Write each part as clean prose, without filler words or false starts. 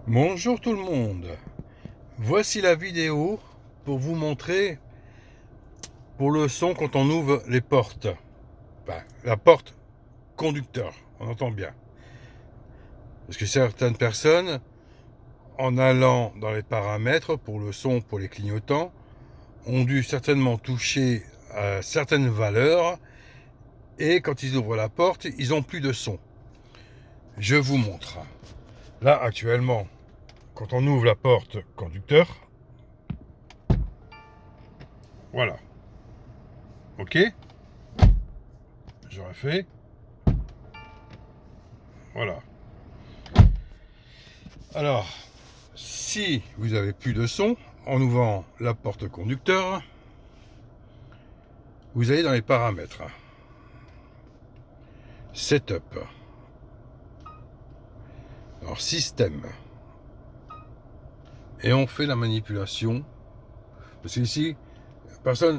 Bonjour tout le monde, voici la vidéo pour vous montrer pour le son quand on ouvre les portes. Enfin, la porte conducteur, on entend bien. Parce que certaines personnes, en allant dans les paramètres pour le son, pour les clignotants, ont dû certainement toucher à certaines valeurs et quand ils ouvrent la porte, ils n'ont plus de son. Je vous montre. Là actuellement, quand on ouvre la porte conducteur, voilà. Ok, je refais. Voilà. Alors, si vous avez plus de son, en ouvrant la porte conducteur, vous allez dans les paramètres. Setup. Alors, système. Et on fait la manipulation. Parce qu'ici,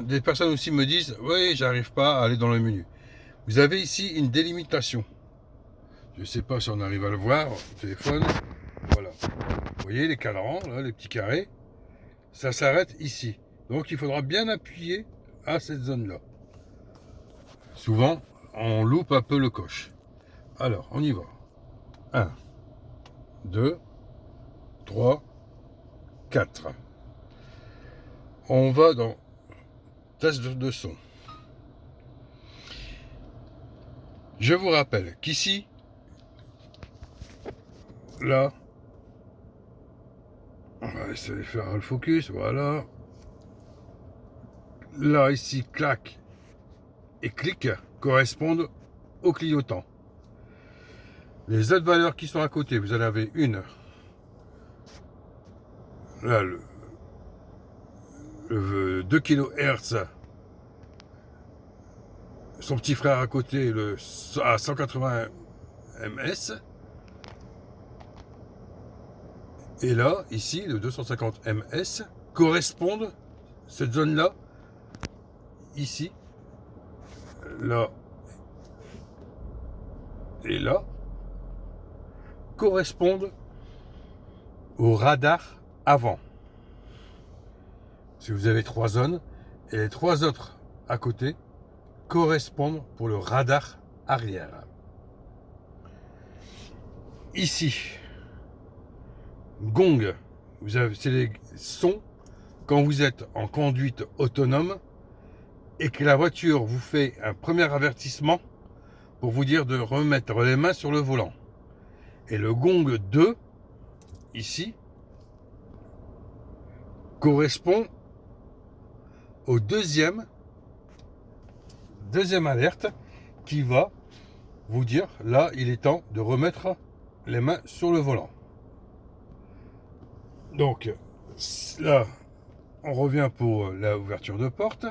des personnes aussi me disent, oui, j'arrive pas à aller dans le menu. Vous avez ici une délimitation. Je ne sais pas si on arrive à le voir au téléphone. Voilà. Vous voyez les cadrans, là, les petits carrés. Ça s'arrête ici. Donc il faudra bien appuyer à cette zone-là. Souvent, on loupe un peu le coche. Alors, on y va. 1, 2, 3, 4. On va dans test de son. Je vous rappelle qu'ici, là, on va essayer de faire le focus, voilà. Là, ici, clac et clic correspondent au clignotant. Les autres valeurs qui sont à côté, vous en avez une. Là, le 2 kHz. Son petit frère à côté, à 180 ms. Et là, ici, le 250 ms correspondent, cette zone-là, ici, là et là, correspondent au radar avant. Si vous avez 3 zones, et les 3 autres à côté correspondent pour le radar arrière. Ici, gong, c'est les sons quand vous êtes en conduite autonome et que la voiture vous fait un premier avertissement pour vous dire de remettre les mains sur le volant. Et le gong 2, ici, correspond au deuxième alerte qui va vous dire, là, il est temps de remettre les mains sur le volant. Donc, là, on revient pour l'ouverture de porte.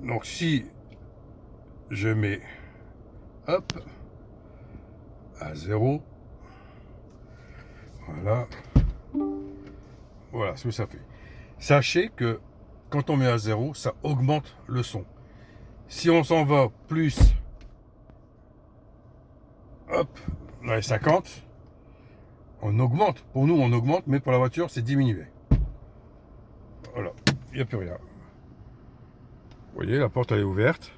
Donc, si je mets, hop, à 0, voilà, voilà ce que ça fait. Sachez que quand on met à 0, ça augmente le son. Si on s'en va plus, hop, dans les 50, on augmente. Pour nous, on augmente, mais pour la voiture, c'est diminué. Voilà, il n'y a plus rien. Vous voyez, la porte, elle est ouverte.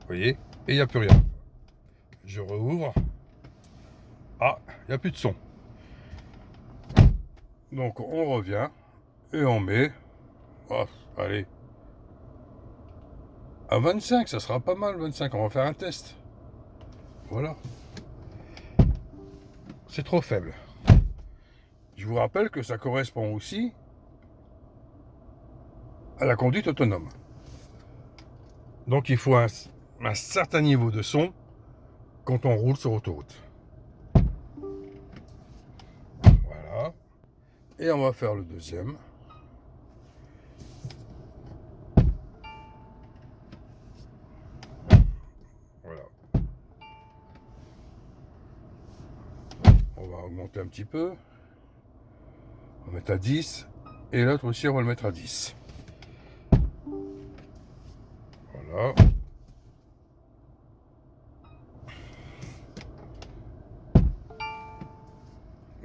Vous voyez, et il n'y a plus rien. Je rouvre. Ah, il n'y a plus de son. Donc, on revient et on met, oh, allez, à 25, ça sera pas mal, 25. On va faire un test. Voilà. C'est trop faible. Je vous rappelle que ça correspond aussi à la conduite autonome. Donc il faut un certain niveau de son quand on roule sur autoroute. Voilà. Et on va faire le deuxième. Voilà. On va augmenter un petit peu. On va mettre à 10. Et l'autre aussi, on va le mettre à 10. Voilà.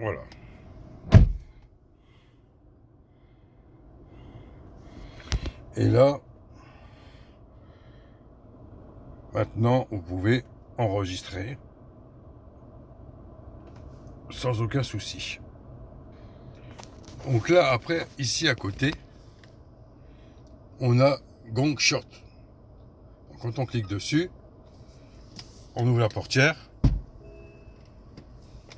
Voilà. Et là, maintenant, vous pouvez enregistrer sans aucun souci. Donc là, après, ici à côté, on a Gong Shot. Donc, quand on clique dessus, on ouvre la portière,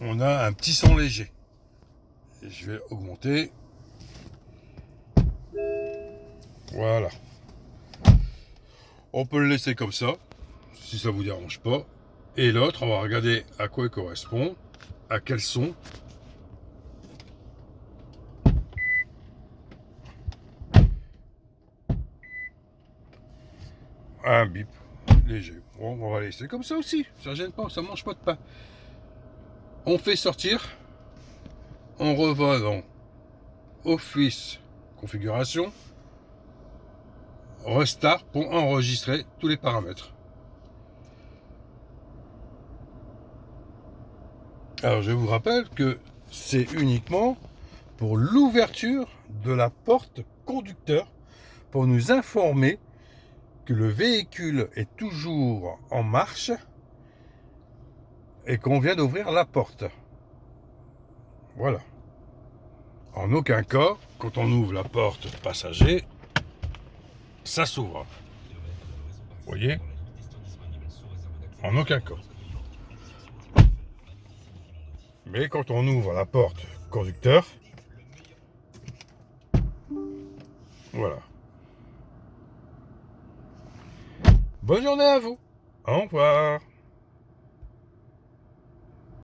on a un petit son léger. Et je vais augmenter. Voilà. On peut le laisser comme ça, si ça vous dérange pas. Et l'autre, on va regarder à quoi il correspond, à quel son. Un bip léger. Bon, on va laisser comme ça aussi. Ça gêne pas, ça mange pas de pain. On fait sortir. On revoit dans Office configuration. Restart pour enregistrer tous les paramètres. Alors je vous rappelle que c'est uniquement pour l'ouverture de la porte conducteur pour nous informer que le véhicule est toujours en marche et qu'on vient d'ouvrir la porte. Voilà. En aucun cas, quand on ouvre la porte passager, ça s'ouvre. Vous voyez? En aucun cas. Mais quand on ouvre la porte conducteur, voilà. Bonne journée à vous. Au revoir.